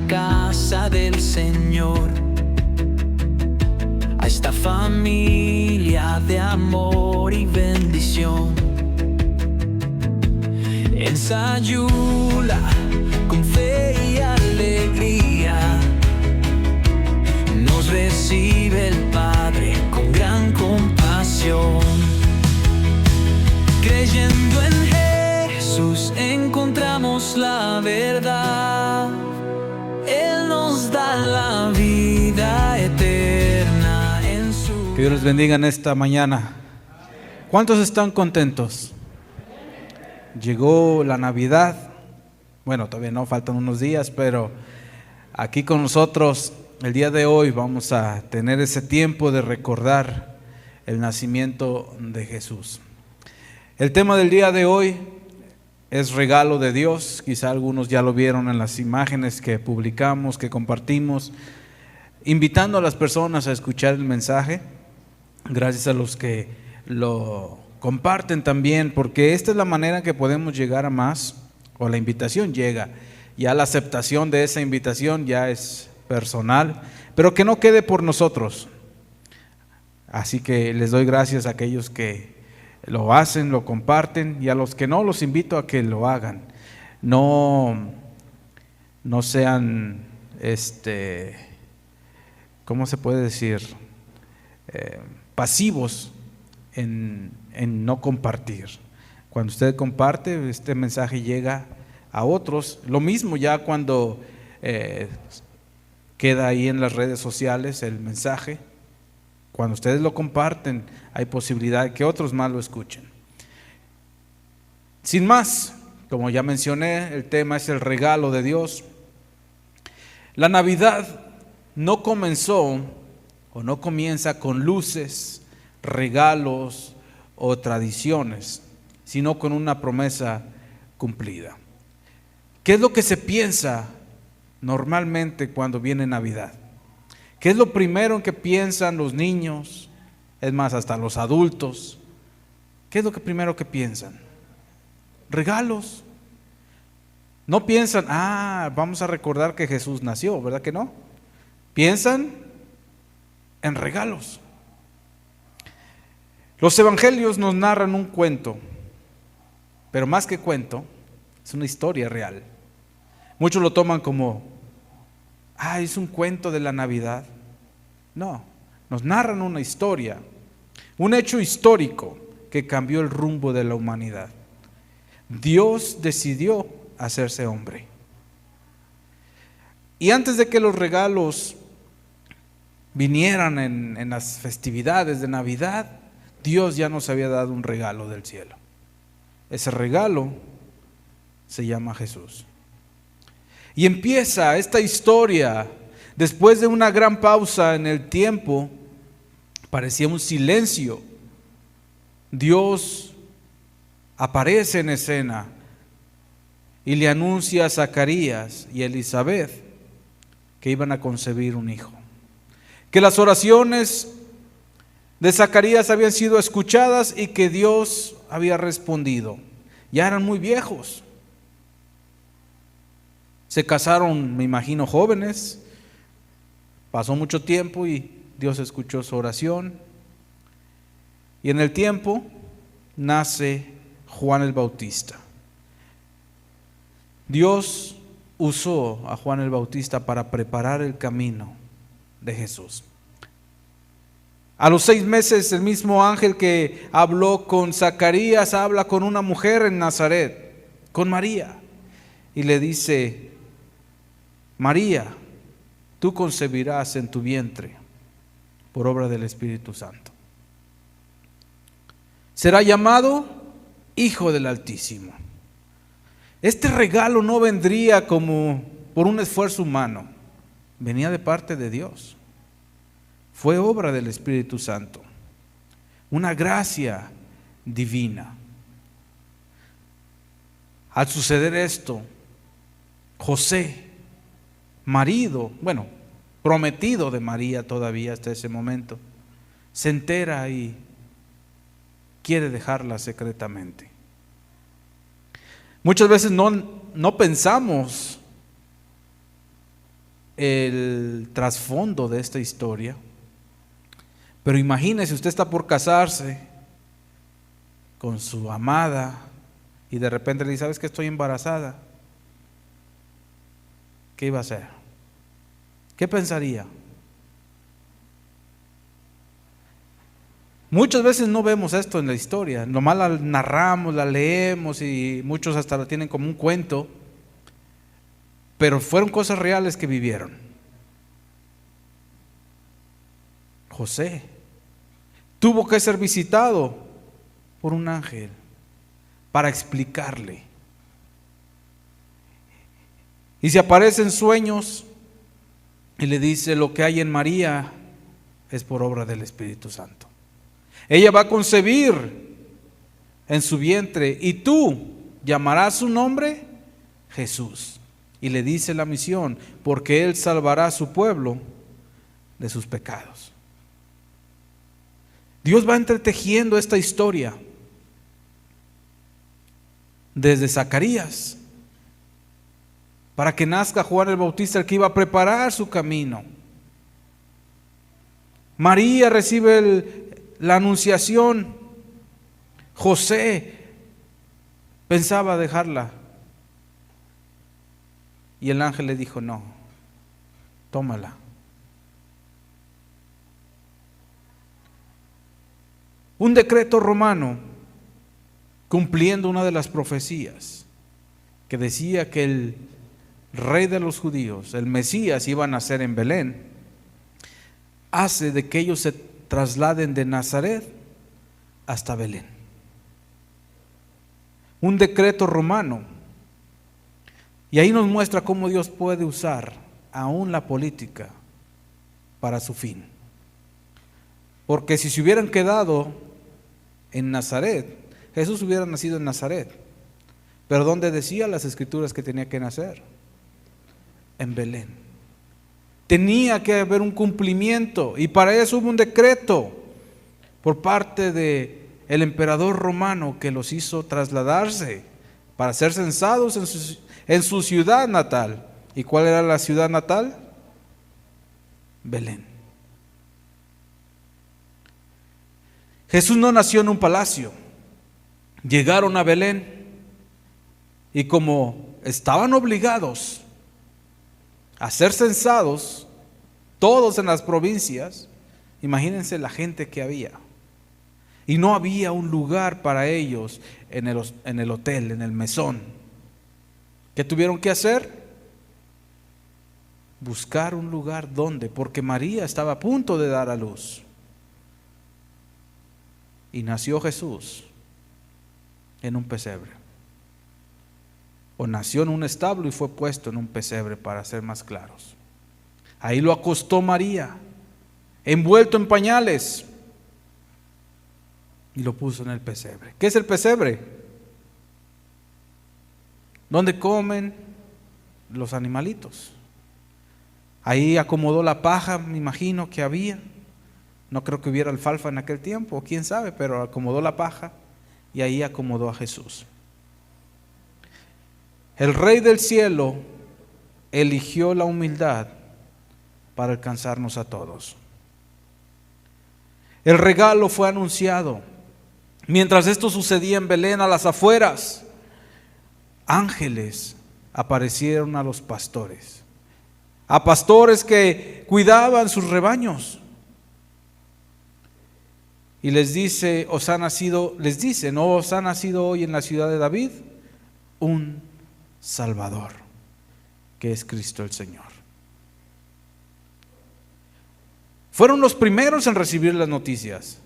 casa del Señor, a esta familia de amor y bendición. En Sayula, con fe y alegría, nos recibe el Padre con gran compasión. Creyendo en Jesús encontramos la verdad. Él nos da la vida eterna en su... Que Dios les bendiga en esta mañana. ¿Cuántos están contentos? Llegó la Navidad. Bueno, todavía no, faltan unos días, pero aquí con nosotros el día de hoy vamos a tener ese tiempo de recordar el nacimiento de Jesús. El tema del día de hoy es regalo de Dios. Quizá algunos ya lo vieron en las imágenes que publicamos, que compartimos, invitando a las personas a escuchar el mensaje. Gracias a los que lo comparten también, porque esta es la manera en que podemos llegar a más, o la invitación llega. Ya la aceptación de esa invitación ya es personal, pero que no quede por nosotros. Así que les doy gracias a aquellos que lo hacen, lo comparten, y a los que no, los invito a que lo hagan. No sean, ¿cómo se puede decir? Pasivos en no compartir. Cuando usted comparte, este mensaje llega a otros. Lo mismo ya cuando queda ahí en las redes sociales el mensaje. Cuando ustedes lo comparten, hay posibilidad de que otros más lo escuchen. Sin más, como ya mencioné, el tema es el regalo de Dios. La Navidad no comenzó o no comienza con luces, regalos o tradiciones, sino con una promesa cumplida. ¿Qué es lo que se piensa normalmente cuando viene Navidad? ¿Qué es lo primero en que piensan los niños? Es más, hasta los adultos. ¿Qué es lo primero que piensan? Regalos. No piensan, vamos a recordar que Jesús nació, ¿verdad que no? Piensan en regalos. Los evangelios nos narran un cuento, pero más que cuento, es una historia real. Muchos lo toman como, es un cuento de la Navidad. No, nos narran una historia, un hecho histórico que cambió el rumbo de la humanidad. Dios decidió hacerse hombre. Y antes de que los regalos vinieran en las festividades de Navidad, Dios ya nos había dado un regalo del cielo. Ese regalo se llama Jesús. Y empieza esta historia después de una gran pausa en el tiempo. Parecía un silencio. Dios aparece en escena y le anuncia a Zacarías y a Elizabeth que iban a concebir un hijo, que las oraciones de Zacarías habían sido escuchadas y que Dios había respondido. Ya eran muy viejos. Se casaron, me imagino, jóvenes. Pasó mucho tiempo y Dios escuchó su oración. Y en el tiempo nace Juan el Bautista. Dios usó a Juan el Bautista para preparar el camino de Jesús. A los 6 meses, el mismo ángel que habló con Zacarías habla con una mujer en Nazaret, con María, y le dice: María, tú concebirás en tu vientre por obra del Espíritu Santo. Será llamado Hijo del Altísimo. Este regalo no vendría como por un esfuerzo humano, venía de parte de Dios. Fue obra del Espíritu Santo, una gracia divina. Al suceder esto, José, prometido de María todavía hasta ese momento, se entera y quiere dejarla secretamente. Muchas veces no pensamos el trasfondo de esta historia, pero imagínese, usted está por casarse con su amada y de repente le dice: ¿sabes que estoy embarazada? ¿Qué iba a hacer? ¿Qué pensaría? Muchas veces no vemos esto en la historia, nomás la narramos, la leemos y muchos hasta la tienen como un cuento, pero fueron cosas reales que vivieron. José tuvo que ser visitado por un ángel para explicarle. Y se aparece en sueños y le dice: lo que hay en María es por obra del Espíritu Santo. Ella va a concebir en su vientre y tú llamarás su nombre Jesús. Y le dice la misión: porque Él salvará a su pueblo de sus pecados. Dios va entretejiendo esta historia desde Zacarías para que nazca Juan el Bautista, el que iba a preparar su camino. María recibe la anunciación. José pensaba dejarla y el ángel le dijo: no, tómala. Un decreto romano, cumpliendo una de las profecías que decía que el rey de los judíos, el Mesías, iba a nacer en Belén, hace de que ellos se trasladen de Nazaret hasta Belén. Un decreto romano. Y ahí nos muestra cómo Dios puede usar aún la política para su fin. Porque si se hubieran quedado en Nazaret, Jesús hubiera nacido en Nazaret. Pero ¿dónde decía las Escrituras que tenía que nacer? En Belén. Tenía que haber un cumplimiento y para eso hubo un decreto por parte del emperador romano que los hizo trasladarse para ser censados en su ciudad natal. ¿Y cuál era la ciudad natal? Belén. Jesús no nació en un palacio. Llegaron a Belén y como estaban obligados a ser censados, todos en las provincias, imagínense la gente que había. Y no había un lugar para ellos en el hotel, en el mesón. ¿Qué tuvieron que hacer? Buscar un lugar donde, porque María estaba a punto de dar a luz. Y nació Jesús en un pesebre. O nació en un establo y fue puesto en un pesebre, para ser más claros. Ahí lo acostó María, envuelto en pañales, y lo puso en el pesebre. ¿Qué es el pesebre? Donde comen los animalitos. Ahí acomodó la paja, me imagino que había. No creo que hubiera alfalfa en aquel tiempo, quién sabe, pero acomodó la paja y ahí acomodó a Jesús. El Rey del cielo eligió la humildad para alcanzarnos a todos. El regalo fue anunciado. Mientras esto sucedía en Belén, a las afueras, ángeles aparecieron a los pastores, a pastores que cuidaban sus rebaños. Y les dicen: os ha nacido hoy en la ciudad de David un Salvador, que es Cristo el Señor. Fueron los primeros en recibir las noticias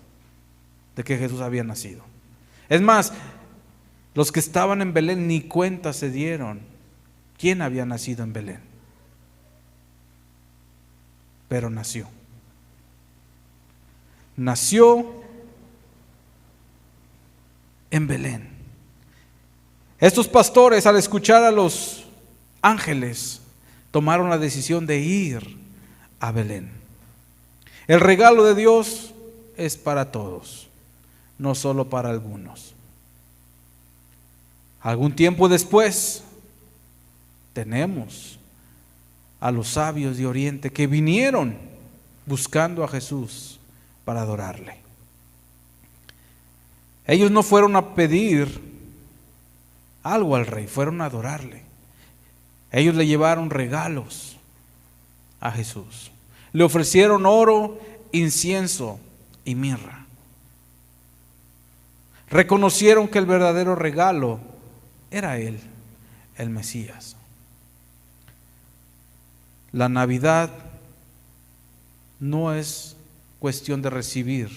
de que Jesús había nacido. Es más, los que estaban en Belén ni cuenta se dieron quién había nacido en Belén. Pero nació. Nació en Belén. Estos pastores, al escuchar a los ángeles, tomaron la decisión de ir a Belén. El regalo de Dios es para todos, no solo para algunos. Algún tiempo después tenemos a los sabios de Oriente que vinieron buscando a Jesús para adorarle. Ellos no fueron a pedir algo al rey, fueron a adorarle. Ellos le llevaron regalos a Jesús. Le ofrecieron oro, incienso y mirra. Reconocieron que el verdadero regalo era Él, el Mesías. La Navidad no es cuestión de recibir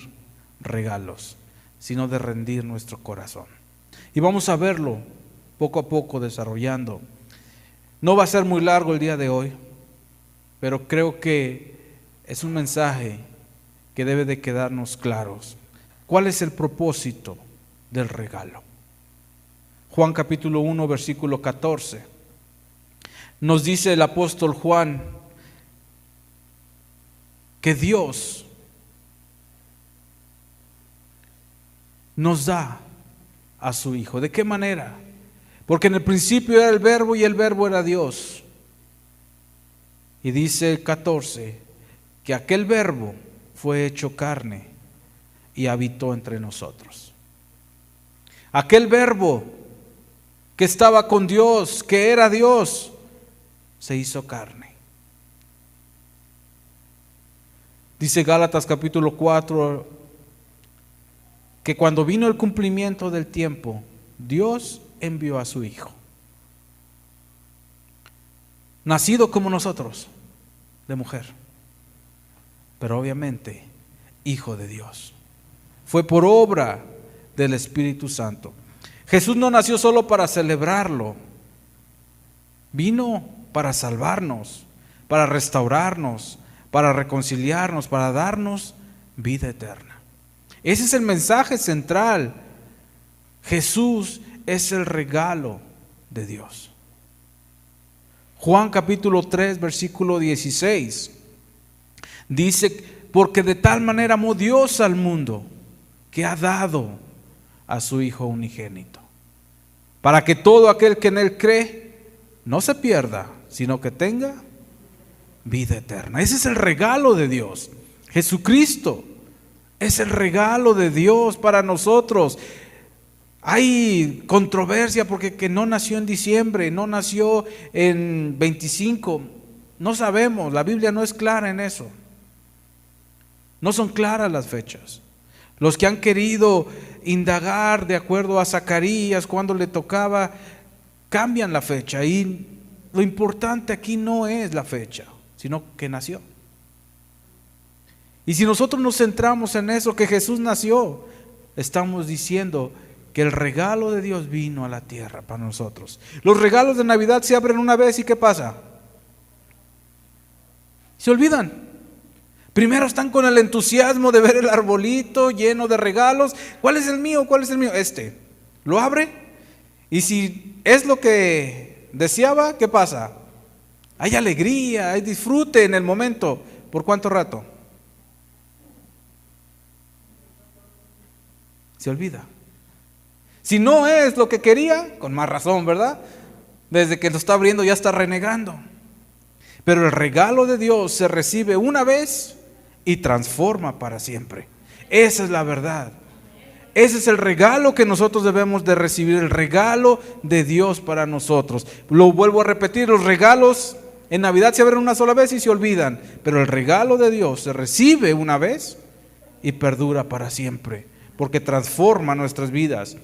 regalos, sino de rendir nuestro corazón. Y vamos a verlo poco a poco desarrollando. No va a ser muy largo el día de hoy, pero creo que es un mensaje que debe de quedarnos claros. ¿Cuál es el propósito del regalo? Juan capítulo 1, versículo 14. Nos dice el apóstol Juan que Dios nos da a su Hijo. ¿De qué manera? Porque en el principio era el Verbo y el Verbo era Dios. Y dice el 14 que aquel Verbo fue hecho carne y habitó entre nosotros. Aquel Verbo que estaba con Dios, que era Dios, se hizo carne. Dice Gálatas capítulo 4 que cuando vino el cumplimiento del tiempo, Dios envió a su Hijo, nacido como nosotros, de mujer, pero obviamente Hijo de Dios. Fue por obra del Espíritu Santo. Jesús no nació solo para celebrarlo, vino para salvarnos, para restaurarnos, para reconciliarnos, para darnos vida eterna. Ese es el mensaje central. Jesús es el regalo de Dios. Juan capítulo 3, versículo 16 dice: porque de tal manera amó Dios al mundo que ha dado a su Hijo unigénito, para que todo aquel que en Él cree no se pierda, sino que tenga vida eterna. Ese es el regalo de Dios. Jesucristo es el regalo de Dios para nosotros. Hay controversia porque que no nació en diciembre, no nació en 25, no sabemos, la Biblia no es clara en eso. No son claras las fechas. Los que han querido indagar de acuerdo a Zacarías cuando le tocaba, cambian la fecha, y lo importante aquí no es la fecha, sino que nació. Y si nosotros nos centramos en eso, que Jesús nació, estamos diciendo que el regalo de Dios vino a la tierra para nosotros. Los regalos de Navidad se abren una vez y ¿qué pasa? Se olvidan. Primero están con el entusiasmo de ver el arbolito lleno de regalos. ¿Cuál es el mío? ¿Cuál es el mío? Este. Lo abre y si es lo que deseaba, ¿qué pasa? Hay alegría, hay disfrute en el momento. ¿Por cuánto rato? Se olvida. Si no es lo que quería, con más razón, ¿verdad? Desde que lo está abriendo ya está renegando. Pero el regalo de Dios se recibe una vez y transforma para siempre. Esa es la verdad. Ese es el regalo que nosotros debemos de recibir, el regalo de Dios para nosotros. Lo vuelvo a repetir, los regalos en Navidad se abren una sola vez y se olvidan, pero el regalo de Dios se recibe una vez y perdura para siempre, porque transforma nuestras vidas.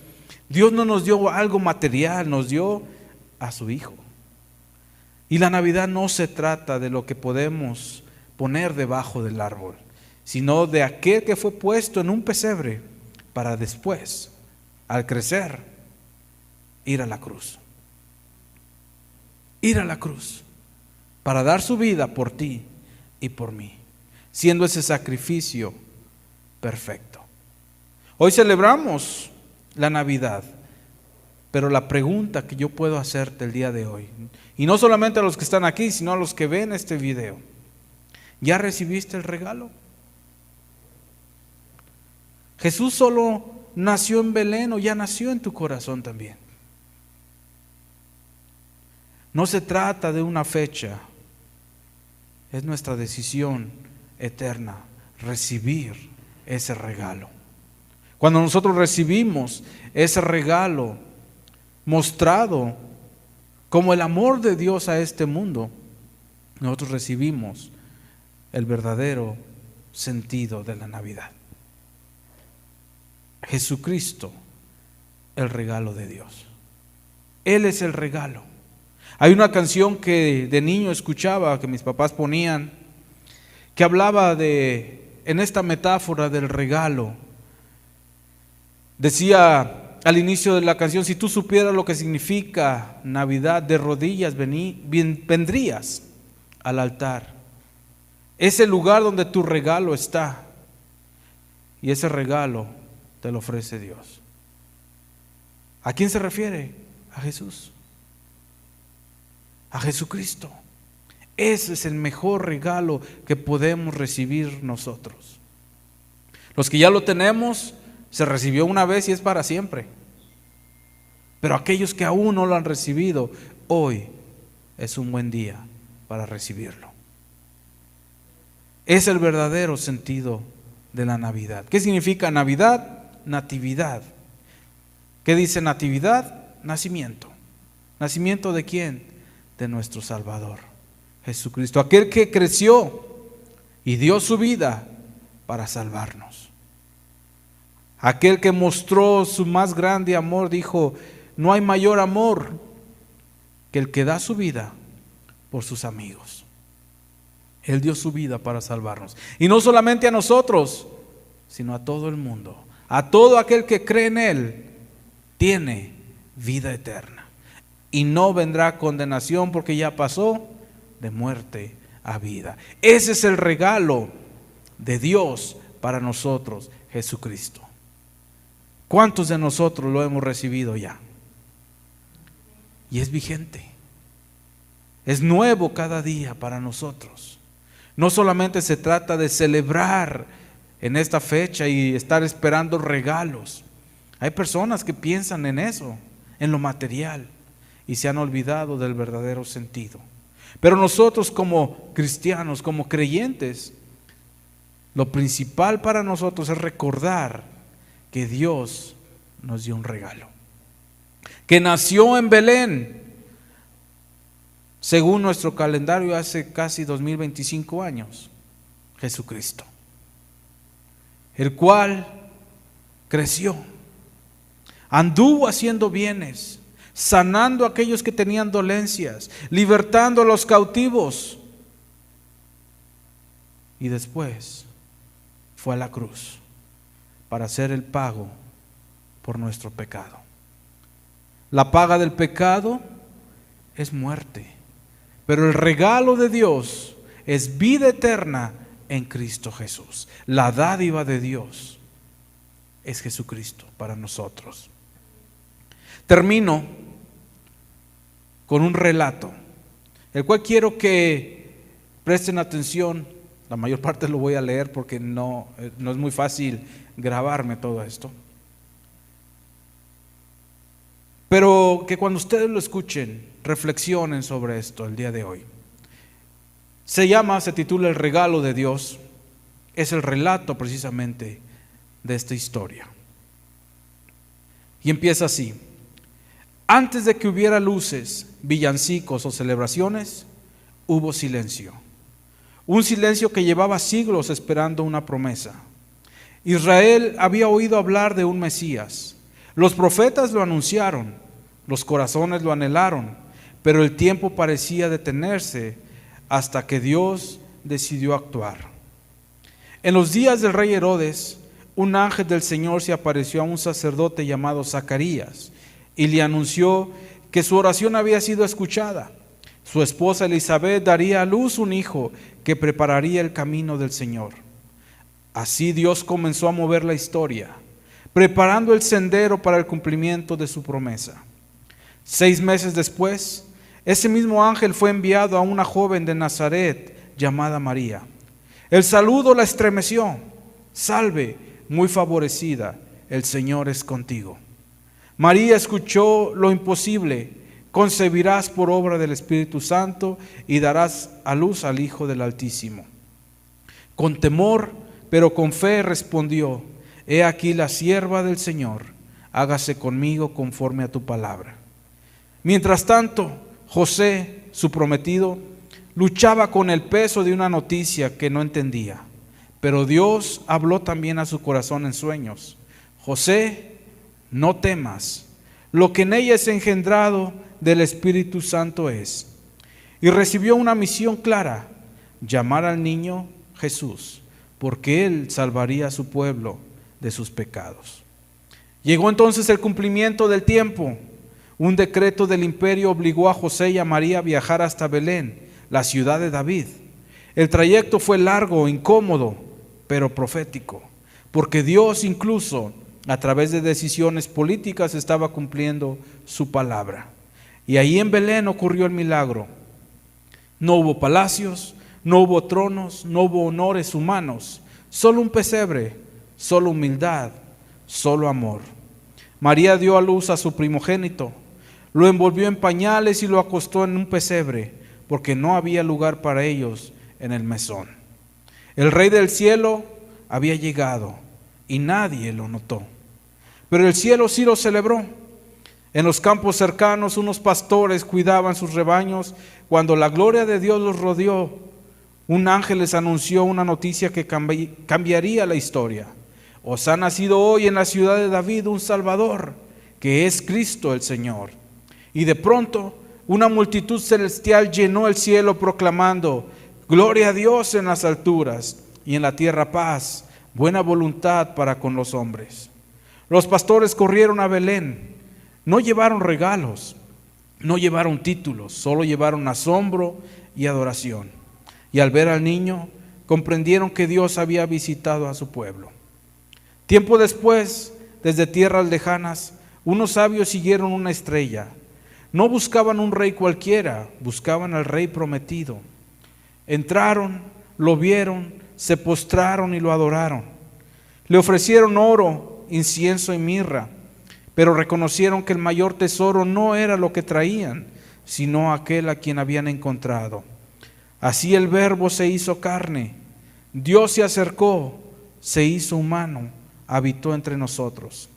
Dios no nos dio algo material, nos dio a su Hijo. Y la Navidad no se trata de lo que podemos poner debajo del árbol, sino de aquel que fue puesto en un pesebre para después, al crecer, ir a la cruz. Ir a la cruz para dar su vida por ti y por mí, siendo ese sacrificio perfecto. Hoy celebramos la Navidad, pero la pregunta que yo puedo hacerte el día de hoy, y no solamente a los que están aquí, sino a los que ven este video: ¿ya recibiste el regalo? Jesús solo nació en Belén, o ya nació en tu corazón también. No se trata de una fecha, Es nuestra decisión eterna recibir ese regalo. Cuando nosotros recibimos ese regalo mostrado como el amor de Dios a este mundo, nosotros recibimos el verdadero sentido de la Navidad. Jesucristo, el regalo de Dios. Él es el regalo. Hay una canción que de niño escuchaba, que mis papás ponían, que hablaba en esta metáfora del regalo. Decía al inicio de la canción: si tú supieras lo que significa Navidad, de rodillas vendrías al altar. Es el lugar donde tu regalo está, y ese regalo te lo ofrece Dios. ¿A quién se refiere? A Jesús, a Jesucristo. Ese es el mejor regalo que podemos recibir nosotros. Los que ya lo tenemos, se recibió una vez y es para siempre. Pero aquellos que aún no lo han recibido, hoy es un buen día para recibirlo. Es el verdadero sentido de la Navidad. ¿Qué significa Navidad? Natividad. ¿Qué dice natividad? Nacimiento. ¿Nacimiento de quién? De nuestro Salvador, Jesucristo, aquel que creció y dio su vida para salvarnos. Aquel que mostró su más grande amor, dijo: no hay mayor amor que el que da su vida por sus amigos. Él dio su vida para salvarnos. Y no solamente a nosotros, sino a todo el mundo. A todo aquel que cree en Él, tiene vida eterna. Y no vendrá condenación, porque ya pasó de muerte a vida. Ese es el regalo de Dios para nosotros, Jesucristo. ¿Cuántos de nosotros lo hemos recibido ya? Y es vigente. Es nuevo cada día para nosotros. No solamente se trata de celebrar en esta fecha y estar esperando regalos. Hay personas que piensan en eso, en lo material, y se han olvidado del verdadero sentido. Pero nosotros como cristianos, como creyentes, lo principal para nosotros es recordar que Dios nos dio un regalo, que nació en Belén, según nuestro calendario, hace casi 2025 años, Jesucristo, el cual creció, anduvo haciendo bienes, sanando a aquellos que tenían dolencias, libertando a los cautivos, y después fue a la cruz para hacer el pago por nuestro pecado. La paga del pecado es muerte, pero el regalo de Dios es vida eterna en Cristo Jesús. La dádiva de Dios es Jesucristo para nosotros. Termino con un relato, el cual quiero que presten atención. La mayor parte lo voy a leer porque no es muy fácil grabarme todo esto. Pero que cuando ustedes lo escuchen, reflexionen sobre esto el día de hoy. Se titula El regalo de Dios. Es el relato precisamente de esta historia. Y empieza así: antes de que hubiera luces, villancicos o celebraciones, hubo silencio. Un silencio que llevaba siglos esperando una promesa. Israel había oído hablar de un Mesías. Los profetas lo anunciaron, los corazones lo anhelaron, pero el tiempo parecía detenerse hasta que Dios decidió actuar. En los días del rey Herodes, un ángel del Señor se apareció a un sacerdote llamado Zacarías y le anunció que su oración había sido escuchada. Su esposa Elizabeth daría a luz un hijo que prepararía el camino del Señor. Así Dios comenzó a mover la historia, preparando el sendero para el cumplimiento de su promesa. 6 meses después, ese mismo ángel fue enviado a una joven de Nazaret llamada María. El saludo la estremeció: salve, muy favorecida, el Señor es contigo. María escuchó lo imposible, concebirás por obra del Espíritu Santo y darás a luz al Hijo del Altísimo. Con temor, pero con fe respondió: He aquí la sierva del Señor, hágase conmigo conforme a tu palabra. Mientras tanto, José, su prometido, luchaba con el peso de una noticia que no entendía. Pero Dios habló también a su corazón en sueños: José, no temas, lo que en ella es engendrado del Espíritu Santo es. Y recibió una misión clara: llamar al niño Jesús, porque él salvaría a su pueblo de sus pecados. Llegó entonces el cumplimiento del tiempo. Un decreto del imperio obligó a José y a María a viajar hasta Belén, la ciudad de David. El trayecto fue largo, incómodo, pero profético, porque Dios incluso a través de decisiones políticas estaba cumpliendo su palabra. Y ahí en Belén ocurrió el milagro. No hubo palacios, no hubo tronos, no hubo honores humanos, solo un pesebre, solo humildad, solo amor. María dio a luz a su primogénito, lo envolvió en pañales y lo acostó en un pesebre, porque no había lugar para ellos en el mesón. El Rey del cielo había llegado y nadie lo notó, pero el cielo sí lo celebró. En los campos cercanos unos pastores cuidaban sus rebaños. Cuando la gloria de Dios los rodeó, un ángel les anunció una noticia que cambiaría la historia. Os ha nacido hoy en la ciudad de David un Salvador, que es Cristo el Señor. Y de pronto una multitud celestial llenó el cielo proclamando: Gloria a Dios en las alturas y en la tierra paz, buena voluntad para con los hombres. Los pastores corrieron a Belén. No llevaron regalos, no llevaron títulos, solo llevaron asombro y adoración. Y al ver al niño, comprendieron que Dios había visitado a su pueblo. Tiempo después, desde tierras lejanas, unos sabios siguieron una estrella. No buscaban un rey cualquiera, buscaban al rey prometido. Entraron, lo vieron, se postraron y lo adoraron. Le ofrecieron oro, incienso y mirra, pero reconocieron que el mayor tesoro no era lo que traían, sino aquel a quien habían encontrado. Así el Verbo se hizo carne, Dios se acercó, se hizo humano, habitó entre nosotros.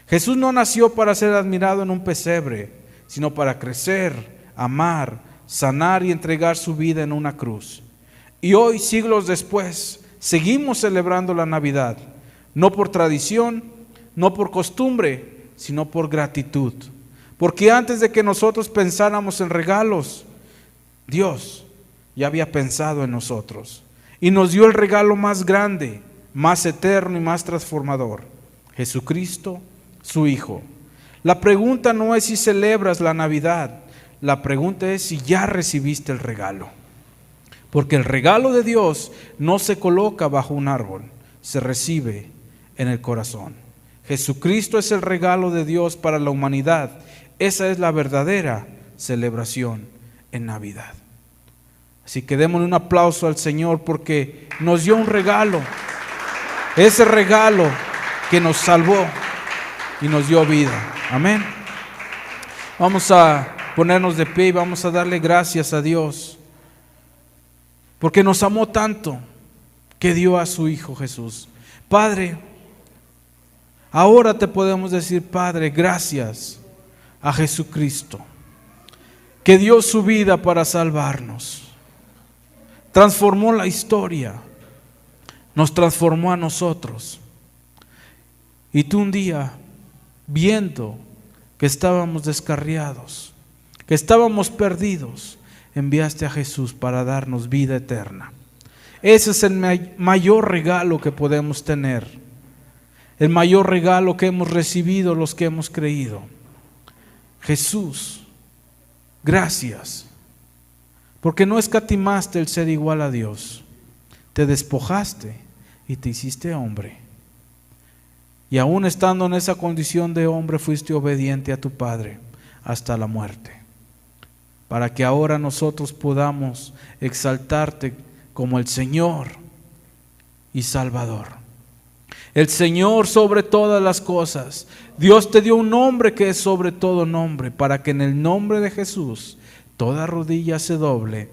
Jesús no nació para ser admirado en un pesebre, sino para crecer, amar, sanar y entregar su vida en una cruz. Y hoy, siglos después, seguimos celebrando la Navidad, no por tradición, no por costumbre, sino por gratitud. Porque antes de que nosotros pensáramos en regalos, Dios ya había pensado en nosotros y nos dio el regalo más grande, más eterno y más transformador: Jesucristo, su Hijo. La pregunta no es si celebras la Navidad, la pregunta es si ya recibiste el regalo. Porque el regalo de Dios no se coloca bajo un árbol, se recibe en el corazón. Jesucristo es el regalo de Dios para la humanidad. Esa es la verdadera celebración en Navidad. Así que démosle un aplauso al Señor porque nos dio un regalo. Ese regalo que nos salvó y nos dio vida. Amén. Vamos a ponernos de pie y vamos a darle gracias a Dios porque nos amó tanto que dio a su Hijo Jesús. Padre, ahora te podemos decir: Padre, gracias a Jesucristo, que dio su vida para salvarnos. Transformó la historia, nos transformó a nosotros. Y tú un día, viendo que estábamos descarriados, que estábamos perdidos, enviaste a Jesús para darnos vida eterna. Ese es el mayor regalo que podemos tener. El mayor regalo que hemos recibido los que hemos creído. Jesús, gracias, porque no escatimaste el ser igual a Dios. Te despojaste y te hiciste hombre. Y aún estando en esa condición de hombre, fuiste obediente a tu Padre hasta la muerte. Para que ahora nosotros podamos exaltarte como el Señor y Salvador. El Señor sobre todas las cosas. Dios te dio un nombre que es sobre todo nombre, para que en el nombre de Jesús toda rodilla se doble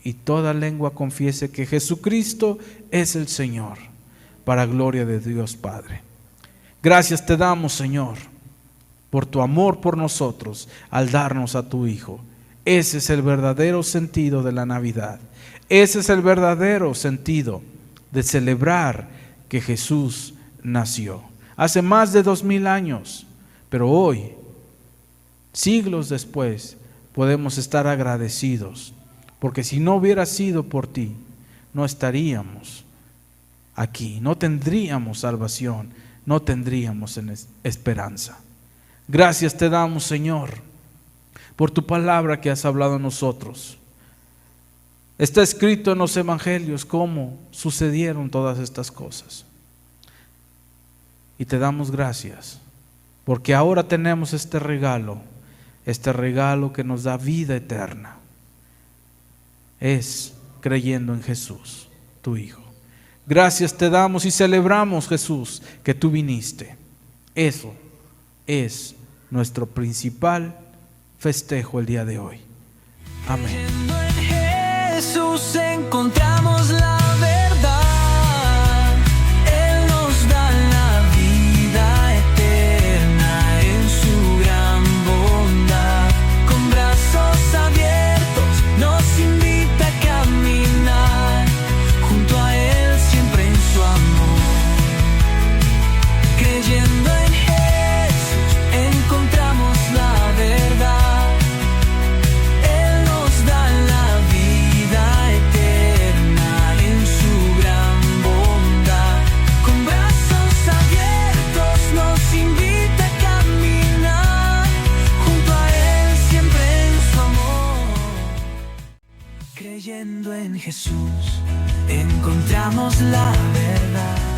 y toda lengua confiese que Jesucristo es el Señor, para gloria de Dios Padre. Gracias te damos, Señor, por tu amor por nosotros al darnos a tu Hijo. Ese es el verdadero sentido de la Navidad. Ese es el verdadero sentido de celebrar que Jesús nació. Hace más de 2000 años, pero hoy, siglos después, podemos estar agradecidos, porque si no hubiera sido por ti, no estaríamos aquí, no tendríamos salvación, no tendríamos esperanza. Gracias te damos, Señor, por tu palabra que has hablado a nosotros. Está escrito en los evangelios cómo sucedieron todas estas cosas. Y te damos gracias, porque ahora tenemos este regalo que nos da vida eterna. Es creyendo en Jesús, tu Hijo. Gracias te damos y celebramos, Jesús, que tú viniste. Eso es nuestro principal festejo el día de hoy. Amén. En Jesús encontramos la verdad. Él nos da la vida eterna en su gran bondad. Con brazos abiertos nos invita a caminar junto a Él siempre en su amor. Creyendo en Jesús encontramos la verdad. Él nos da la vida eterna en su gran bondad. Con brazos abiertos nos invita a caminar junto a Él siempre en su amor. Creyendo en Jesús encontramos la verdad.